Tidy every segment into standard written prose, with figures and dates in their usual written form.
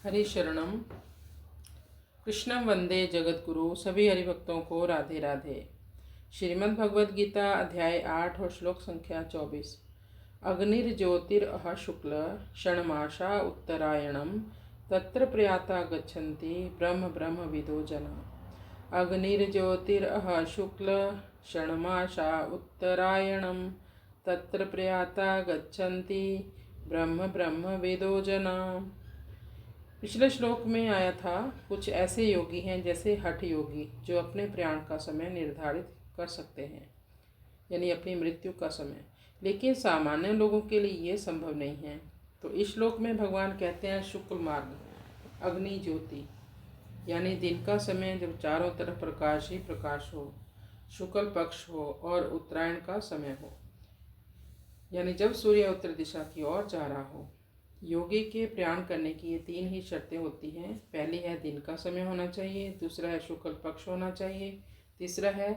हरि शरणम। कृष्णम वंदे जगतगुरु। सभी हरिभक्तों को राधे राधे। श्रीमद् भगवद गीता अध्याय 8 और श्लोक संख्या 24। अग्निर्ज्योतिरह शुक्ल षण्मासा उत्तरायणम तत्र प्रयाता गच्छन्ति ब्रह्म ब्रह्म विदो जना। अग्निर्ज्योतिरह शुक्ल षण्मासा उत्तरायणम तत्र प्रयाता गच्छन्ति ब्रह्म ब्रह्म विदो जना। पिछले श्लोक में आया था, कुछ ऐसे योगी हैं जैसे हठ योगी जो अपने प्रयाण का समय निर्धारित कर सकते हैं, यानी अपनी मृत्यु का समय, लेकिन सामान्य लोगों के लिए ये संभव नहीं है। तो इस श्लोक में भगवान कहते हैं शुक्ल मार्ग, अग्नि ज्योति, यानी दिन का समय जब चारों तरफ प्रकाश ही प्रकाश हो, शुक्ल पक्ष हो और उत्तरायण का समय हो, यानी जब सूर्य उत्तर दिशा की ओर जा रहा हो। योगी के प्रयाण करने की ये 3 ही शर्तें होती हैं। पहली है दिन का समय होना चाहिए, दूसरा है शुक्ल पक्ष होना चाहिए, तीसरा है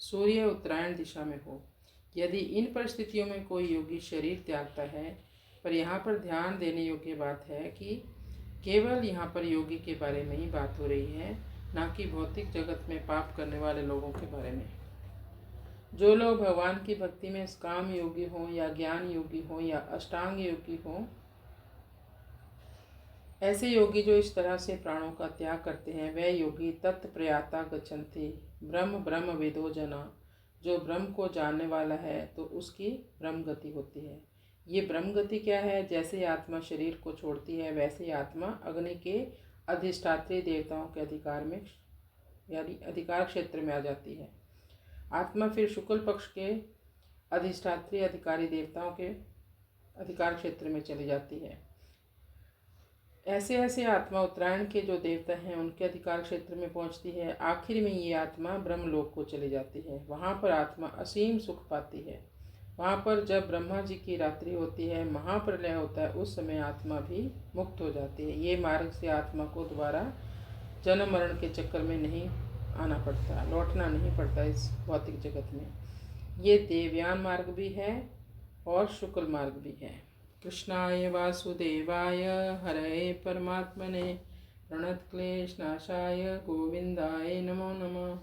सूर्य उत्तरायण दिशा में हो। यदि इन परिस्थितियों में कोई योगी शरीर त्यागता है, पर यहाँ पर ध्यान देने योग्य बात है कि केवल यहाँ पर योगी के बारे में ही बात हो रही है, ना कि भौतिक जगत में पाप करने वाले लोगों के बारे में। जो लोग भगवान की भक्ति में काम योगी हों या ज्ञान योगी हों या अष्टांग योगी हों, ऐसे योगी जो इस तरह से प्राणों का त्याग करते हैं, वह योगी तत्प्रयाता गच्छन्ति ब्रह्म ब्रह्म विदो जना। जो ब्रह्म को जानने वाला है तो उसकी ब्रह्म गति होती है। ये ब्रह्म गति क्या है? जैसे आत्मा शरीर को छोड़ती है, वैसे ही आत्मा अग्नि के अधिष्ठात्री देवताओं के अधिकार में, यानी अधिकार क्षेत्र में आ जाती है। आत्मा फिर शुक्ल पक्ष के अधिष्ठात्री अधिकारी देवताओं के अधिकार क्षेत्र में चली जाती है। ऐसे ऐसे आत्मा उत्तरायण के जो देवता हैं उनके अधिकार क्षेत्र में पहुंचती है। आखिर में ये आत्मा ब्रह्मलोक को चली जाती है। वहाँ पर आत्मा असीम सुख पाती है। वहाँ पर जब ब्रह्मा जी की रात्रि होती है, महाप्रलय होता है, उस समय आत्मा भी मुक्त हो जाती है। ये मार्ग से आत्मा को दोबारा जन्म मरण के चक्कर में नहीं आना पड़ता, लौटना नहीं पड़ता इस भौतिक जगत में। ये देवयान मार्ग भी है और शुक्ल मार्ग भी है। कृष्णाय वासुदेवाय हरये परमात्मने प्रणतक्लेशनाशाय गोविंदाय नमो नमः।